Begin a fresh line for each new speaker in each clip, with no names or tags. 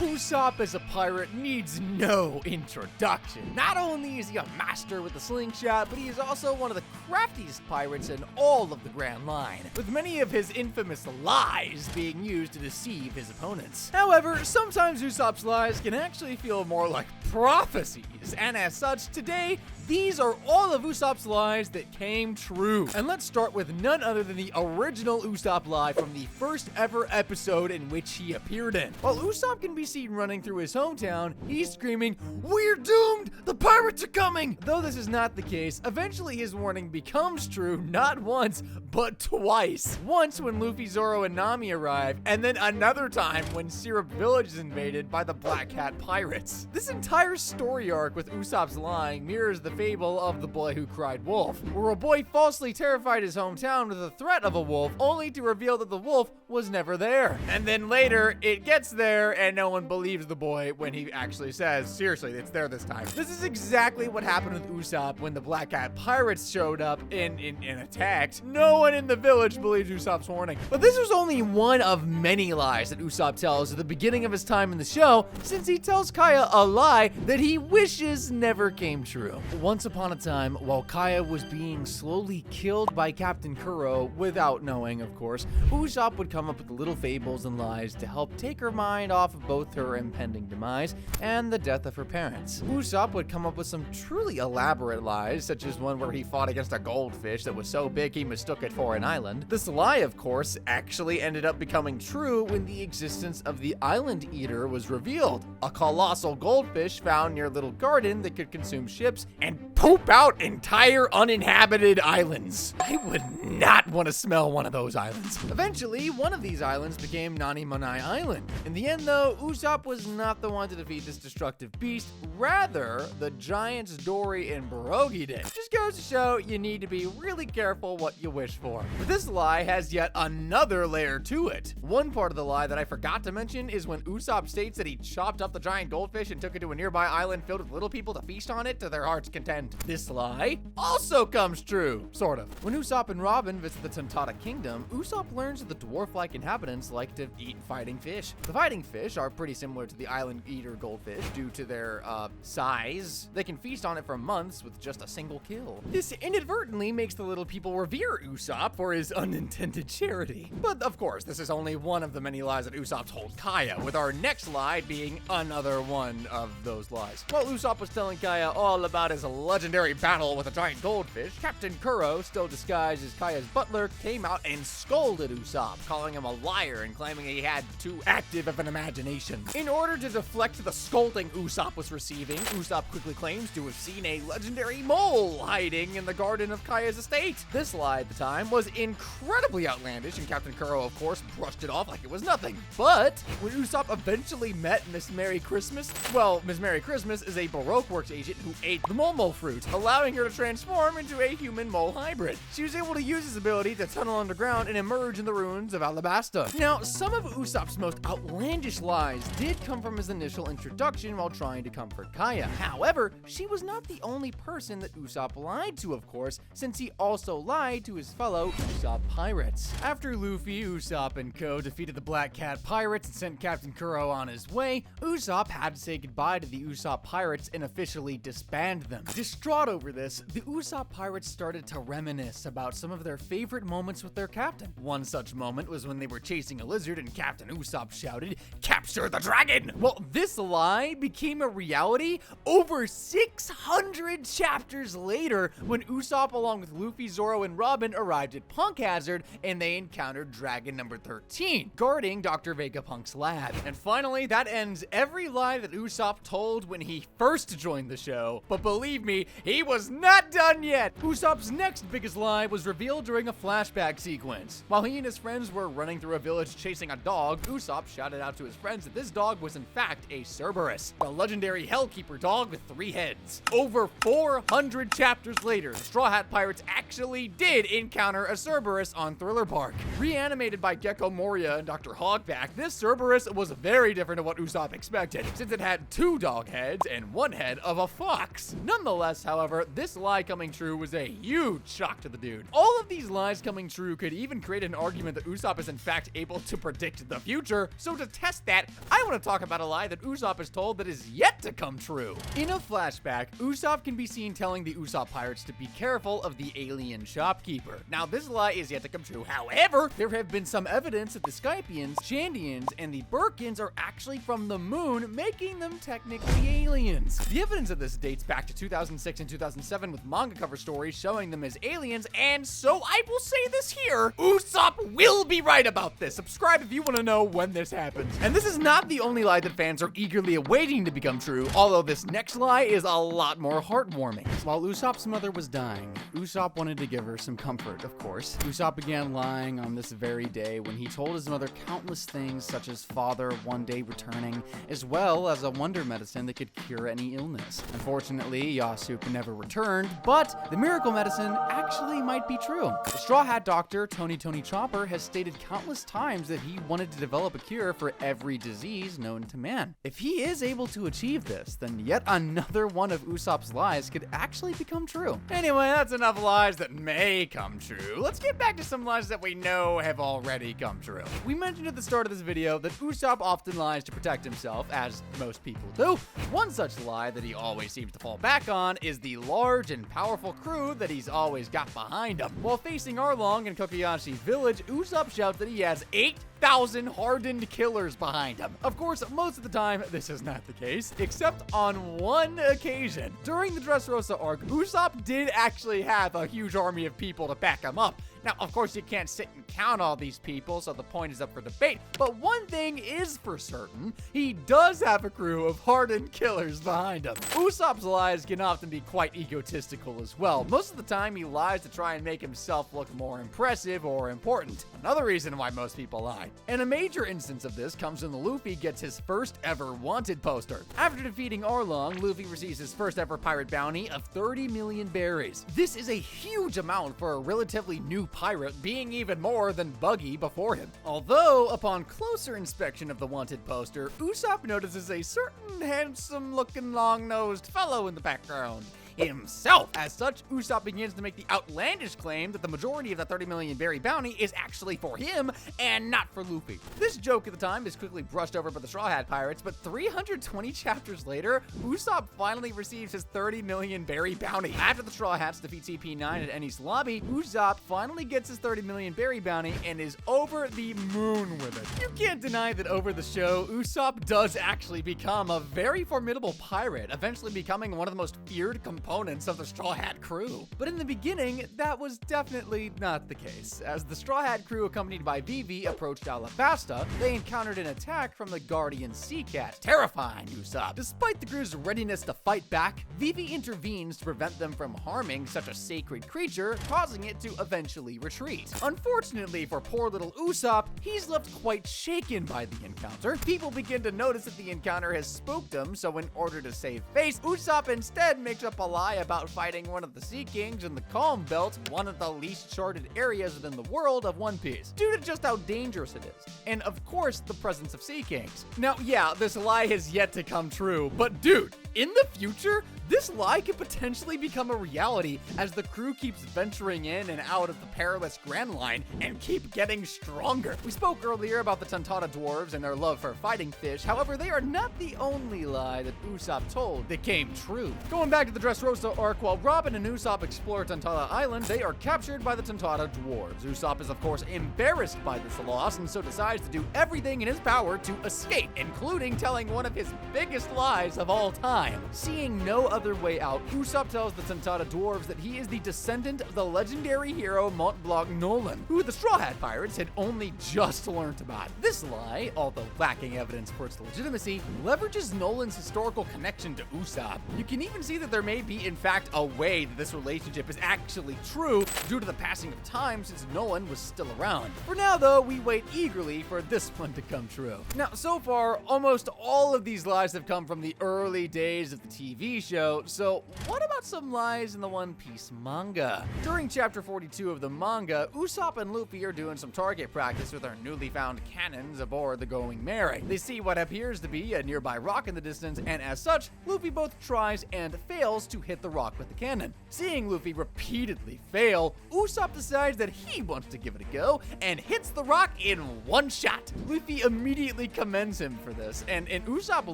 Usopp as a pirate needs no introduction. Not only is he a master with the slingshot, but he is also one of the craftiest pirates in all of the Grand Line, with many of his infamous lies being used to deceive his opponents. However, sometimes Usopp's lies can actually feel more like prophecies, and as such, today, these are all of Usopp's lies that came true. And let's start with none other than the original Usopp lie from the first ever episode in which he appeared in. While Usopp can be seen running through his hometown, he's screaming, "We're doomed! The pirates are coming!" Though this is not the case, eventually his warning becomes true not once, but twice. Once when Luffy, Zoro, and Nami arrive, and then another time when Syrup Village is invaded by the Black Cat Pirates. This entire story arc with Usopp's lying mirrors the fable of the boy who cried wolf, where a boy falsely terrified his hometown with the threat of a wolf, only to reveal that the wolf was never there. And then later, it gets there, and no one believes the boy when he actually says, seriously, it's there this time. This is exactly what happened with Usopp when the Black Cat Pirates showed up and attacked. No one in the village believes Usopp's warning. But this was only one of many lies that Usopp tells at the beginning of his time in the show, since he tells Kaya a lie that he wishes never came true. Once upon a time, while Kaya was being slowly killed by Captain Kuro, without knowing, of course, Usopp would come up with little fables and lies to help take her mind off of both her impending demise and the death of her parents. Usopp would come up with some truly elaborate lies, such as one where he fought against a goldfish that was so big he mistook it for an island. This lie, of course, actually ended up becoming true when the existence of the Island Eater was revealed, a colossal goldfish found near a little garden that could consume ships and poop out entire uninhabited islands. I would not want to smell one of those islands. Eventually, one of these islands became Nanimonai Island. In the end, though, Usopp was not the one to defeat this destructive beast. Rather, the giants Dory and Barogi did. Just goes to show you need to be really careful what you wish for. But this lie has yet another layer to it. One part of the lie that I forgot to mention is when Usopp states that he chopped up the giant goldfish and took it to a nearby island filled with little people to feast on it to their heart's content. This lie also comes true, sort of. When Usopp and Robin visit the Tontatta Kingdom, Usopp learns that the dwarf-like inhabitants like to eat fighting fish. The fighting fish are pretty similar to the island eater goldfish due to their size. They can feast on it for months with just a single kill. This inadvertently makes the little people revere Usopp for his unintended charity. But of course, this is only one of the many lies that Usopp told Kaya, with our next lie being another one of those lies. While Usopp was telling Kaya all about his legendary battle with a giant goldfish, Captain Kuro, still disguised as Kaya's butler, came out and scolded Usopp, calling him a liar and claiming he had too active of an imagination. In order to deflect the scolding Usopp was receiving, Usopp quickly claims to have seen a legendary mole hiding in the garden of Kaya's estate. This lie at the time was incredibly outlandish, and Captain Kuro, of course, brushed it off like it was nothing. But when Usopp eventually met Miss Merry Christmas, well, Miss Merry Christmas is a Baroque Works agent who ate the mole fruit, allowing her to transform into a human-mole hybrid. She was able to use his ability to tunnel underground and emerge in the ruins of Alabasta. Now, some of Usopp's most outlandish lies did come from his initial introduction while trying to comfort Kaya. However, she was not the only person that Usopp lied to, of course, since he also lied to his fellow Usopp pirates. After Luffy, Usopp, and Co. defeated the Black Cat Pirates and sent Captain Kuro on his way, Usopp had to say goodbye to the Usopp Pirates and officially disband them. Distraught over this, the Usopp Pirates started to reminisce about some of their favorite moments with their captain. One such moment was when they were chasing a lizard and Captain Usopp shouted, "Capture the dragon!" Well, this lie became a reality over 600 chapters later when Usopp, along with Luffy, Zoro, and Robin, arrived at Punk Hazard and they encountered Dragon number 13, guarding Dr. Vegapunk's lab. And finally, that ends every lie that Usopp told when he first joined the show. But believe me, he was not done yet. Usopp's next biggest lie was revealed during a flashback sequence. While he and his friends were running through a village chasing a dog, Usopp shouted out to his friends that this dog was in fact a Cerberus, a legendary Hellkeeper dog with 3 heads. Over 400 chapters later, the Straw Hat Pirates actually did encounter a Cerberus on Thriller Bark. Reanimated by Gecko Moria and Dr. Hogback, this Cerberus was very different to what Usopp expected, since it had 2 dog heads and 1 head of a fox. Nonetheless, Nonetheless, however, this lie coming true was a huge shock to the dude. All of these lies coming true could even create an argument that Usopp is in fact able to predict the future. So to test that, I want to talk about a lie that Usopp is told that is yet to come true. In a flashback, Usopp can be seen telling the Usopp pirates to be careful of the alien shopkeeper. Now, this lie is yet to come true. However, there have been some evidence that the Skypians, Shandians, and the Birkins are actually from the moon, making them technically aliens. The evidence of this dates back to 2006 and 2007 with manga cover stories showing them as aliens, and so I will say this here, Usopp will be right about this. Subscribe if you want to know when this happens. And this is not the only lie that fans are eagerly awaiting to become true, although this next lie is a lot more heartwarming. While Usopp's mother was dying, Usopp wanted to give her some comfort, of course. Usopp began lying on this very day when he told his mother countless things such as father one day returning, as well as a wonder medicine that could cure any illness. Unfortunately, Usopp never returned, but the miracle medicine actually might be true. The Straw Hat Doctor, Tony Chopper, has stated countless times that he wanted to develop a cure for every disease known to man. If he is able to achieve this, then yet another one of Usopp's lies could actually become true. Anyway, that's enough lies that may come true. Let's get back to some lies that we know have already come true. We mentioned at the start of this video that Usopp often lies to protect himself, as most people do. One such lie that he always seems to fall back on is the large and powerful crew that he's always got behind him. While facing Arlong in Kokoyashi Village, Usopp shouts that he has 8,000 hardened killers behind him. Of course, most of the time, this is not the case, except on one occasion. During the Dressrosa arc, Usopp did actually have a huge army of people to back him up. Now, of course, you can't sit and count all these people, so the point is up for debate. But one thing is for certain, he does have a crew of hardened killers behind him. Usopp's lies can often be quite egotistical as well. Most of the time, he lies to try and make himself look more impressive or important. Another reason why most people lie. And a major instance of this comes when Luffy gets his first ever wanted poster. After defeating Arlong, Luffy receives his first ever pirate bounty of 30 million berries. This is a huge amount for a relatively new pirate, being even more than Buggy before him. Although, upon closer inspection of the wanted poster, Usopp notices a certain handsome-looking long-nosed fellow in the background. Himself. As such, Usopp begins to make the outlandish claim that the majority of the 30 million berry bounty is actually for him and not for Luffy. This joke at the time is quickly brushed over by the Straw Hat Pirates, but 320 chapters later, Usopp finally receives his 30 million berry bounty. After the Straw Hats defeat CP9 at Eni's lobby, Usopp finally gets his 30 million berry bounty and is over the moon with it. You can't deny that over the show, Usopp does actually become a very formidable pirate, eventually becoming one of the most feared components of the Straw Hat crew. But in the beginning, that was definitely not the case. As the Straw Hat crew, accompanied by Vivi, approached Alabasta, they encountered an attack from the Guardian Sea Cat, terrifying Usopp. Despite the crew's readiness to fight back, Vivi intervenes to prevent them from harming such a sacred creature, causing it to eventually retreat. Unfortunately for poor little Usopp, he's left quite shaken by the encounter. People begin to notice that the encounter has spooked him, so in order to save face, Usopp instead makes up a lie about fighting one of the Sea Kings in the Calm Belt, one of the least charted areas within the world of One Piece, due to just how dangerous it is. And of course, the presence of Sea Kings. Now, yeah, this lie has yet to come true, but dude, in the future, this lie could potentially become a reality as the crew keeps venturing in and out of the perilous Grand Line and keep getting stronger. We spoke earlier about the Tontada dwarves and their love for fighting fish. However, they are not the only lie that Usopp told that came true. Going back to the Dressrosa arc, while Robin and Usopp explore Tontada Island, they are captured by the Tontada dwarves. Usopp is of course embarrassed by this loss and so decides to do everything in his power to escape, including telling one of his biggest lies of all time. Seeing no other way out, Usopp tells the Tontada dwarves that he is the descendant of the legendary hero Mont Blanc Nolan, who the Straw Hat Pirates had only just learned about. This lie, although lacking evidence for its legitimacy, leverages Nolan's historical connection to Usopp. You can even see that there may be in fact a way that this relationship is actually true due to the passing of time since Nolan was still around. For now though, we wait eagerly for this one to come true. Now, so far, almost all of these lies have come from the early days of the TV show, show, so what about some lies in the One Piece manga? During chapter 42 of the manga, Usopp and Luffy are doing some target practice with their newly found cannons aboard the Going Merry. They see what appears to be a nearby rock in the distance, and as such, Luffy both tries and fails to hit the rock with the cannon. Seeing Luffy repeatedly fail, Usopp decides that he wants to give it a go and hits the rock in one shot. Luffy immediately commends him for this, and Usopp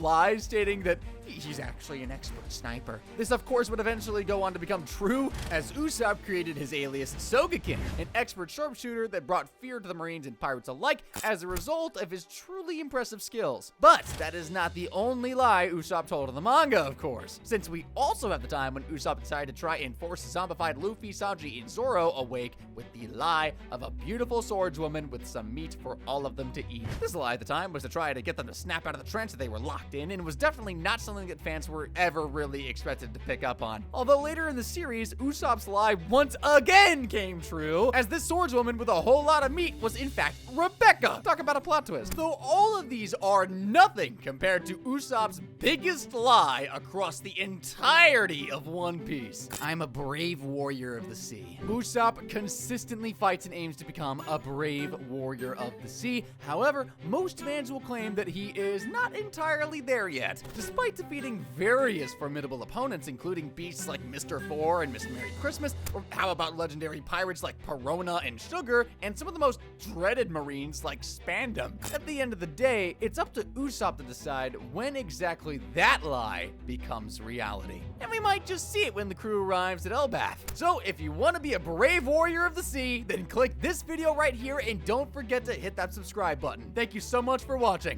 lies, stating that he's actually an expert sniper. This, of course, would eventually go on to become true, as Usopp created his alias Sogekin, an expert sharpshooter that brought fear to the Marines and pirates alike as a result of his truly impressive skills. But that is not the only lie Usopp told in the manga, of course, since we also have the time when Usopp decided to try and force zombified Luffy, Sanji, and Zoro awake with the lie of a beautiful swordswoman with some meat for all of them to eat. This lie at the time was to try to get them to snap out of the trance that they were locked in, and was definitely not something that fans were ever really expected to pick up on. Although later in the series, Usopp's lie once again came true, as this swordswoman with a whole lot of meat was in fact Rebecca. Talk about a plot twist. Though all of these are nothing compared to Usopp's biggest lie across the entirety of One Piece. I'm a brave warrior of the sea. Usopp consistently fights and aims to become a brave warrior of the sea. However, most fans will claim that he is not entirely there yet. Despite defeating various formidable opponents, including beasts like Mr. Four and Miss Merry Christmas, or how about legendary pirates like Perona and Sugar, and some of the most dreaded Marines like Spandam. At the end of the day, it's up to Usopp to decide when exactly that lie becomes reality. And we might just see it when the crew arrives at Elbaf. So if you want to be a brave warrior of the sea, then click this video right here and don't forget to hit that subscribe button. Thank you so much for watching.